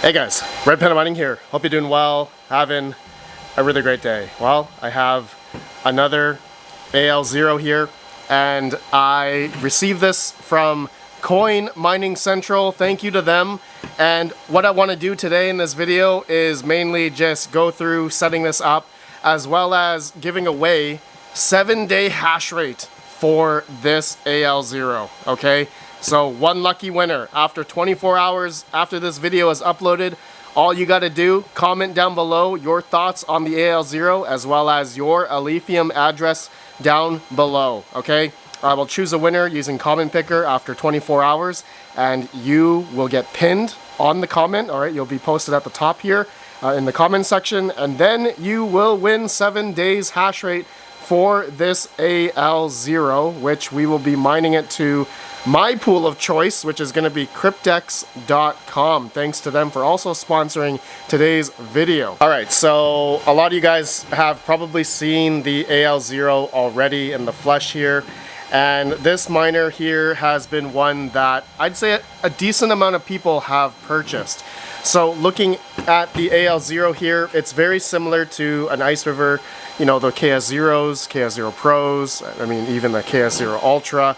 Hey guys, Red Panda Mining here. Hope you're doing well, having a really great day. Well, I have another AL0 here, and I received this from Coin Mining Central. Thank you to them. And what I want to do today in this video is mainly just go through setting this up, as well as giving away 7-day hash rate for this AL0, okay? So one lucky winner after 24 hours after this video is uploaded. All you got to do, comment down below your thoughts on the AL0 as well as your Alephium address down below, okay? I will choose a winner using comment picker after 24 hours, and you will get pinned on the comment. All right, you'll be posted at the top here in the comment section, and then you will win 7 days hash rate for this AL0, which we will be mining it to my pool of choice, which is going to be Kryptex.com. Thanks to them for also sponsoring today's video. All right, so a lot of you guys have probably seen the AL0 already in the flesh here. And this miner here has been one that I'd say a decent amount of people have purchased. So looking at the AL0 here, it's very similar to an Iceriver, you know, the KS0s, KS0 Pros, I mean even the KS0 Ultra.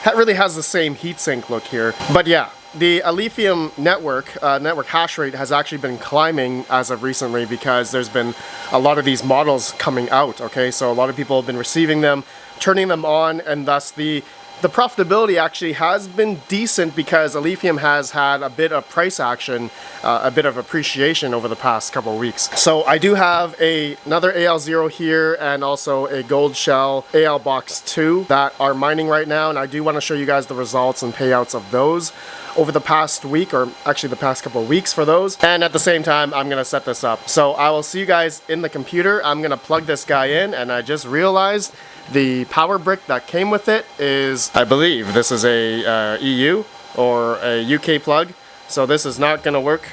That really has the same heatsink look here. But yeah, the Alephium network hash rate has actually been climbing as of recently because there's been a lot of these models coming out, okay? So a lot of people have been receiving them, turning them on, and thus the profitability actually has been decent because Alephium has had a bit of price action, a bit of appreciation over the past couple of weeks. So I do have another AL0 here and also a Goldshell AL Box 2 that are mining right now, and I do want to show you guys the results and payouts of those over the past week, or actually the past couple of weeks for those. And at the same time, I'm gonna set this up. So I will see you guys in the computer. I'm gonna plug this guy in, and I just realized the power brick that came with it is, I believe this is a EU or a UK plug. So this is not gonna work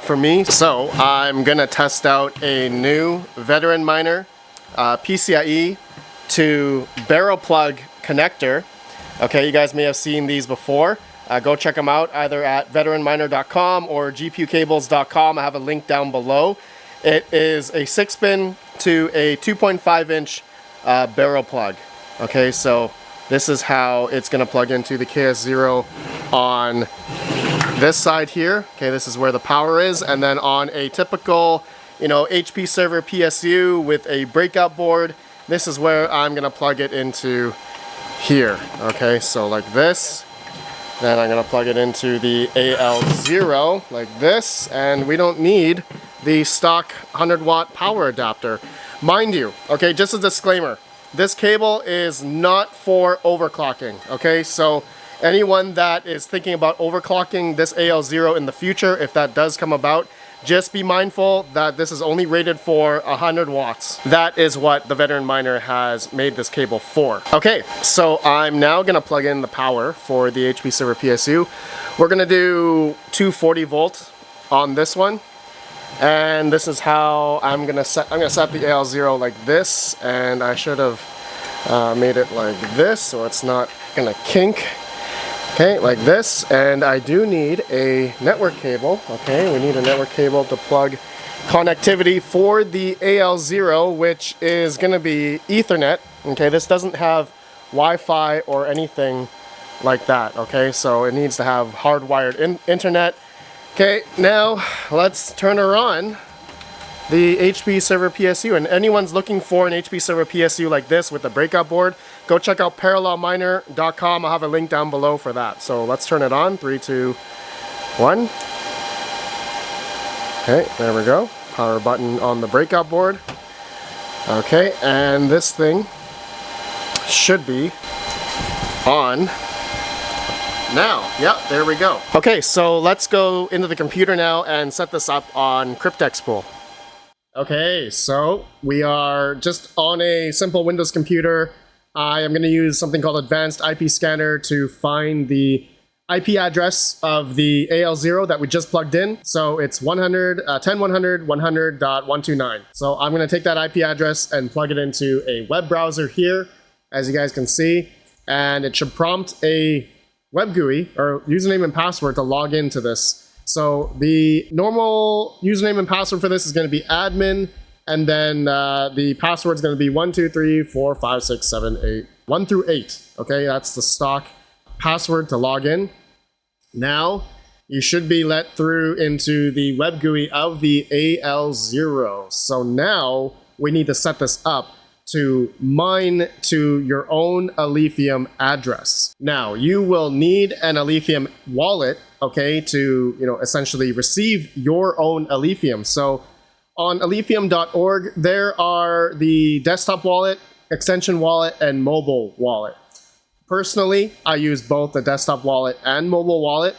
for me. So I'm gonna test out a new veteran miner PCIe to barrel plug connector. Okay, you guys may have seen these before. Go check them out either at veteranminer.com or gpucables.com. I have a link down below. It is a 6-pin to a 2.5-inch barrel plug. Okay, so this is how it's going to plug into the KS0 on this side here. Okay, this is where the power is, and then on a typical, you know, HP server PSU with a breakout board, this is where I'm going to plug it into here. Okay, so like this. Then I'm going to plug it into the AL0 like this, and we don't need the stock 100-watt power adapter. Mind you, okay, just a disclaimer, this cable is not for overclocking, okay? So anyone that is thinking about overclocking this AL0 in the future, if that does come about, just be mindful that this is only rated for 100 watts. That is what the veteran miner has made this cable for. Okay, so I'm now gonna plug in the power for the HP server PSU. We're gonna do 240 volts on this one. And this is how I'm gonna set the AL0 like this, and I should have made it like this so it's not gonna kink. Okay, like this, and I do need a network cable. Okay, we need a network cable to plug connectivity for the AL0, which is gonna be Ethernet. Okay, this doesn't have Wi-Fi or anything like that. Okay, so it needs to have hardwired internet. Okay, now let's turn her on, the HP server PSU. And anyone's looking for an HP server PSU like this with a breakout board, go check out parallelminer.com. I'll have a link down below for that. So let's turn it on. 3, 2, 1. Okay, there we go. Power button on the breakout board. Okay, and this thing should be on now. Yep, there we go. Okay, so let's go into the computer now and set this up on Kryptex pool. Okay, so we are just on a simple Windows computer. I am going to use something called Advanced IP Scanner to find the IP address of the AL0 that we just plugged in. So it's 10.100.100.129. So I'm going to take that IP address and plug it into a web browser here, as you guys can see, and it should prompt a web GUI or username and password to log into this So the normal username and password for this is going to be admin, and then the password is going to be 1, 2, 3, 4, 5, 6, 7, 8, 1 through 8. Okay, that's the stock password to log in. Now you should be let through into the web GUI of the AL0. So now we need to set this up to mine to your own Alephium address. Now you will need an Alephium wallet, okay, to essentially receive your own Alephium. So on alephium.org, there are the desktop wallet, extension wallet, and mobile wallet. Personally, I use both the desktop wallet and mobile wallet.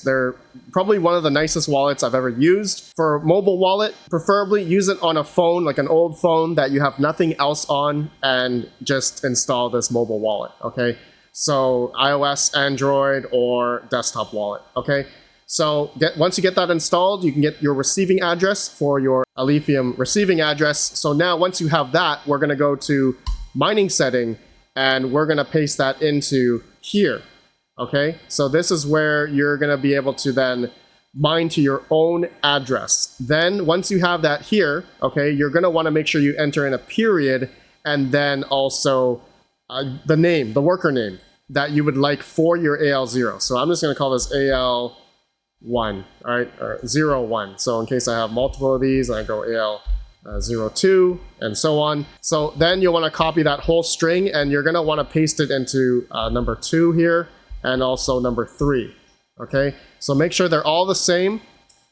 They're probably one of the nicest wallets I've ever used. For mobile wallet, preferably use it on a phone, like an old phone that you have nothing else on, and just install this mobile wallet, okay? So iOS, Android, or desktop wallet, okay? So once you get that installed, you can get your receiving address for your Alephium receiving address. So now once you have that, we're gonna go to mining setting, and we're gonna paste that into here. Okay, so this is where you're going to be able to then mine to your own address. Then once you have that here, okay, you're going to want to make sure you enter in a period and then also the name, the worker name that you would like for your AL0. So I'm just going to call this AL1, all right, or 01. So in case I have multiple of these, I go AL02 and so on. So then you'll want to copy that whole string, and you're going to want to paste it into number 2 here, and also number 3, okay? So make sure they're all the same,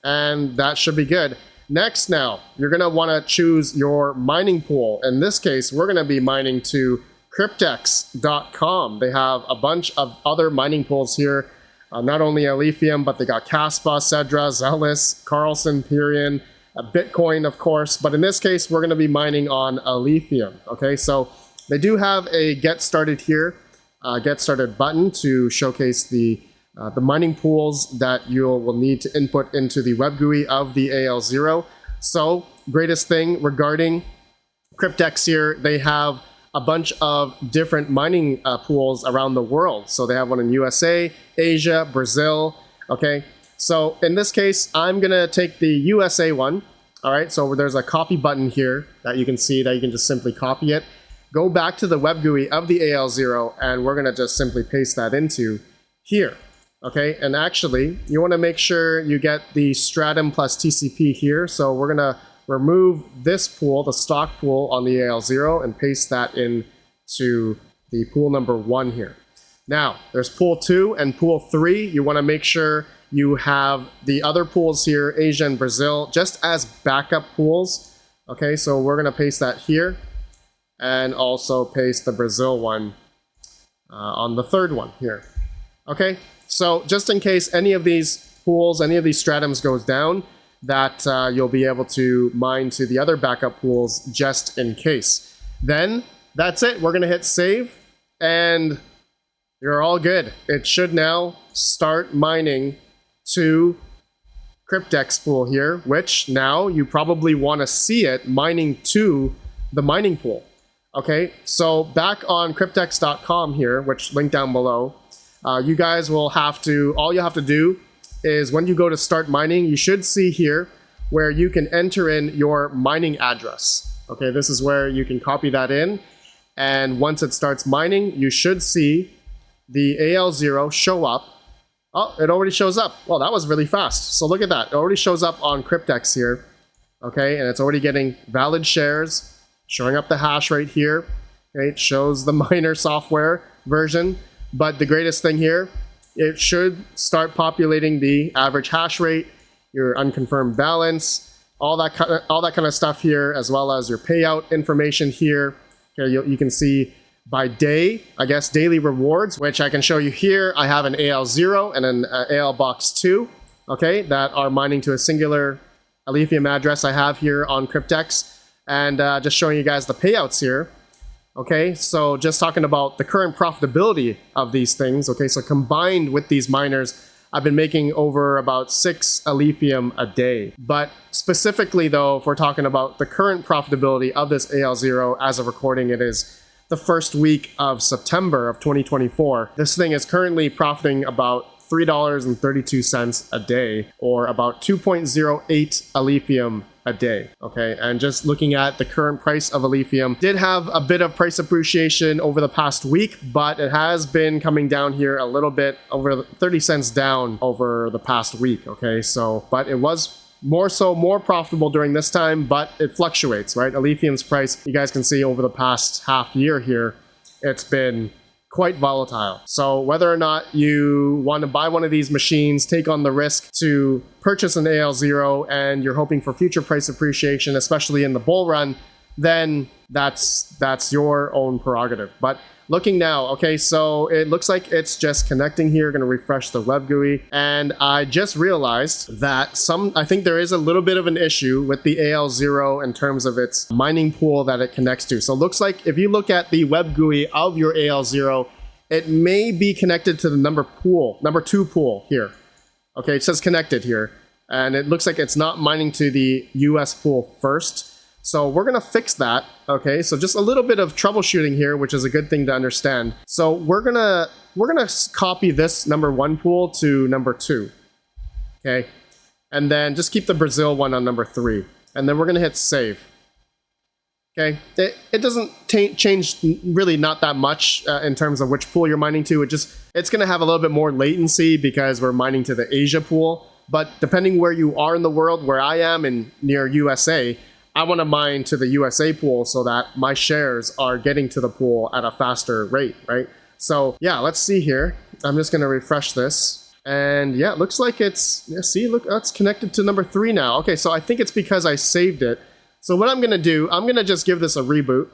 and that should be good. Next now, you're gonna wanna choose your mining pool. In this case, we're gonna be mining to Kryptex.com. They have a bunch of other mining pools here, not only Alephium, but they got Caspa, Cedra, Zealous, Carlson, Pyrion, Bitcoin, of course. But in this case, we're gonna be mining on Alephium, okay? So they do have a get started here, get started button to showcase the mining pools that you will need to input into the web GUI of the AL0. So greatest thing regarding Kryptex here, they have a bunch of different mining pools around the world. So they have one in USA, Asia, Brazil, okay? So in this case, I'm gonna take the USA one, all right? So there's a copy button here that you can see that you can just simply copy it. Go back to the web GUI of the AL0, and we're gonna just simply paste that into here, okay? And actually, you wanna make sure you get the Stratum plus TCP here. So we're gonna remove this pool, the stock pool on the AL0, and paste that into the pool number 1 here. Now, there's pool 2 and pool 3. You wanna make sure you have the other pools here, Asia and Brazil, just as backup pools, okay? So we're gonna paste that here, and also paste the Brazil one on the 3rd one here. Okay, so just in case any of these pools, any of these stratums goes down, that you'll be able to mine to the other backup pools just in case. Then that's it. We're gonna hit save, and you're all good. It should now start mining to Kryptex pool here, which now you probably want to see it mining to the mining pool. Okay, so back on Kryptex.com here, which link down below, you guys will have to, all you have to do is when you go to start mining, you should see here where you can enter in your mining address. Okay, this is where you can copy that in, and once it starts mining, you should see the AL0 show up. Oh, it already shows up. Well, that was really fast. So look at that. It already shows up on Kryptex here. Okay, and it's already getting valid shares, showing up the hash rate here. Okay, it shows the miner software version. But the greatest thing here, it should start populating the average hash rate, your unconfirmed balance, all that kind of stuff here, as well as your payout information here. Okay, you can see by day, I guess, daily rewards, which I can show you here. I have an AL0 and an AL box 2, okay, that are mining to a singular Alephium address I have here on Kryptex, and just showing you guys the payouts here. Okay, so just talking about the current profitability of these things. Okay, so combined with these miners, I've been making over about 6 Alephium a day. But specifically though, if we're talking about the current profitability of this AL0 as of recording, it is the first week of September of 2024. This thing is currently profiting about $3.32 a day, or about 2.08 Alephium a day. Okay, and just looking at the current price of Alephium, did have a bit of price appreciation over the past week, but it has been coming down here a little bit, over 30 cents down over the past week. Okay, so but it was more profitable during this time, but it fluctuates, right? Alephium's price, you guys can see over the past half year here, it's been quite volatile. So whether or not you want to buy one of these machines, take on the risk to purchase an AL0, and you're hoping for future price appreciation, especially in the bull run, then that's your own prerogative. But looking now, okay, so it looks like it's just connecting here. Going to refresh the web GUI, and I just realized that I think there is a little bit of an issue with the AL0 in terms of its mining pool that it connects to. So it looks like if you look at the web GUI of your AL0, it may be connected to the number 2 pool here. Okay, it says connected here, and it looks like it's not mining to the US pool first. So we're gonna fix that, okay? So just a little bit of troubleshooting here, which is a good thing to understand. So we're gonna copy this number 1 pool to number 2, okay? And then just keep the Brazil one on number 3. And then we're gonna hit save. Okay, it doesn't change really not that much in terms of which pool you're mining to. It's gonna have a little bit more latency because we're mining to the Asia pool. But depending where you are in the world, where I am in near USA, I want to mine to the USA pool so that my shares are getting to the pool at a faster rate, right? So yeah, let's see here. I'm just going to refresh this. And yeah, it looks like it's connected to number 3 now. Okay, so I think it's because I saved it. So what I'm going to do, I'm going to just give this a reboot,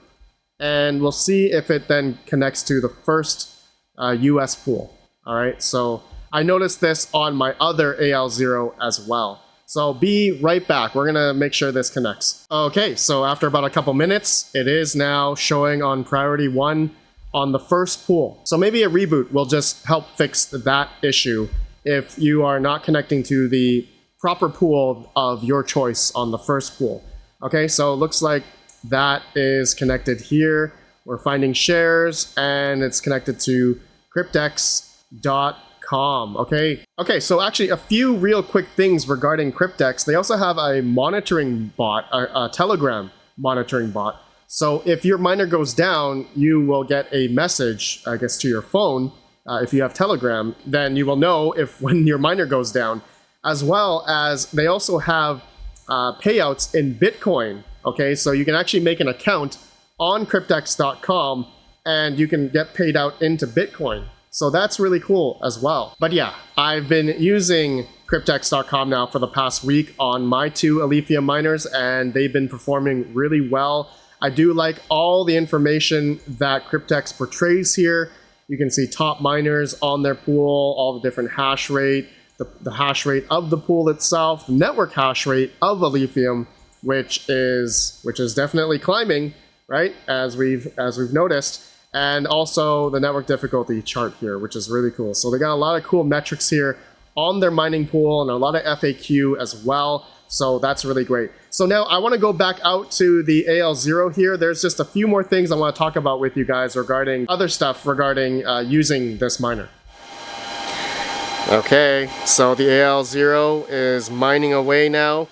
and we'll see if it then connects to the first US pool. All right, so I noticed this on my other AL0 as well. So be right back. We're gonna make sure this connects. Okay, so after about a couple minutes, it is now showing on priority 1 on the first pool. So maybe a reboot will just help fix that issue if you are not connecting to the proper pool of your choice on the first pool. Okay, so it looks like that is connected here. We're finding shares, and it's connected to Kryptex.com. Okay, so actually a few real quick things regarding Kryptex. They also have a monitoring bot, a Telegram monitoring bot. So if your miner goes down, you will get a message, I guess, to your phone. If you have Telegram, then you will know when your miner goes down. As well as they also have payouts in Bitcoin. Okay, so you can actually make an account on Kryptex.com, and you can get paid out into Bitcoin. So that's really cool as well. But yeah, I've been using Kryptex.com now for the past week on my 2 Alephium miners, and they've been performing really well. I do like all the information that Kryptex portrays here. You can see top miners on their pool, all the different hash rate, the hash rate of the pool itself, the network hash rate of Alephium, which is definitely climbing, right? As we've noticed. And also the network difficulty chart here, which is really cool. So they got a lot of cool metrics here on their mining pool, and a lot of FAQ as well. So that's really great. So now I want to go back out to the AL0 here. There's just a few more things I want to talk about with you guys regarding other stuff regarding using this miner. Okay, so the AL0 is mining away now.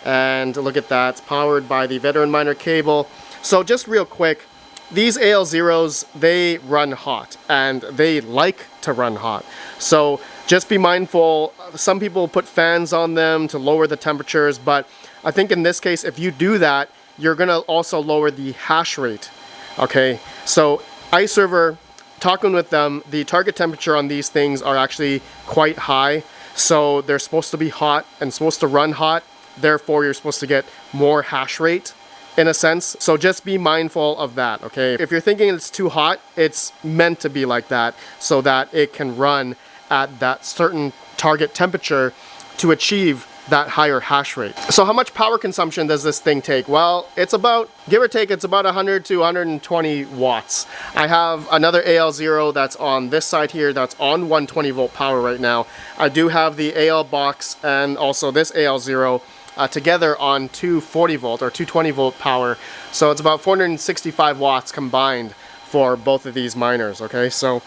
And look at that, it's powered by the veteran miner cable. So just real quick, these AL0s, they run hot, and they like to run hot. So just be mindful. Some people put fans on them to lower the temperatures, but I think in this case, if you do that, you're gonna also lower the hash rate. Okay, so Iceriver, talking with them, the target temperature on these things are actually quite high. So they're supposed to be hot and supposed to run hot. Therefore, you're supposed to get more hash rate, in a sense. So just be mindful of that, okay? If you're thinking it's too hot, it's meant to be like that so that it can run at that certain target temperature to achieve that higher hash rate. So how much power consumption does this thing take? Well, it's about, give or take, it's about 100 to 120 watts. I have another AL0 that's on this side here that's on 120 volt power right now. I do have the AL box and also this AL0 together on 240 volt or 220 volt power. So it's about 465 watts combined for both of these miners, okay? So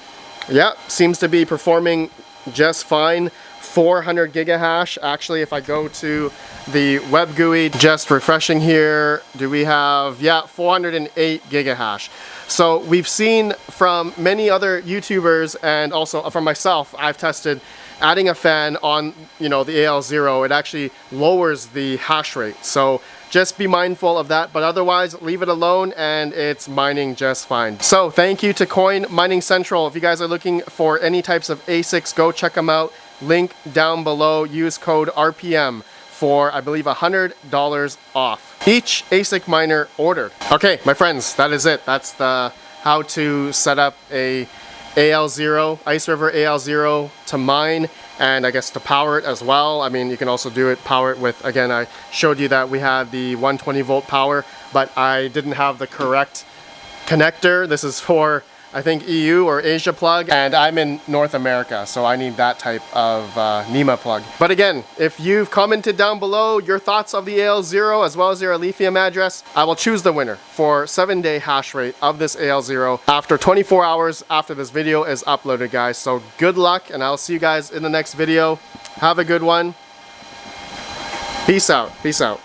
yeah, seems to be performing just fine. 400 gigahash. Actually, if I go to the web GUI, just refreshing here, do we have, yeah, 408 gigahash. So we've seen from many other YouTubers and also from myself, I've tested adding a fan on, the AL0, it actually lowers the hash rate. So just be mindful of that, but otherwise leave it alone and it's mining just fine. So thank you to Coin Mining Central. If you guys are looking for any types of ASICs, go check them out. Link down below. Use code RPM for, I believe, $100 off each ASIC miner ordered. Okay, my friends, that is it. That's the how to set up a AL0, Iceriver AL0 to mine, and I guess to power it as well. I mean, you can also do it, power it with, again, I showed you that we had the 120 volt power, but I didn't have the correct connector. This is for, I think, EU or Asia plug, and I'm in North America, so I need that type of NEMA plug. But again, if you've commented down below your thoughts of the AL0 as well as your Alephium address, I will choose the winner for 7-day hash rate of this AL0 after 24 hours after this video is uploaded, guys. So good luck, and I'll see you guys in the next video. Have a good one. Peace out. Peace out.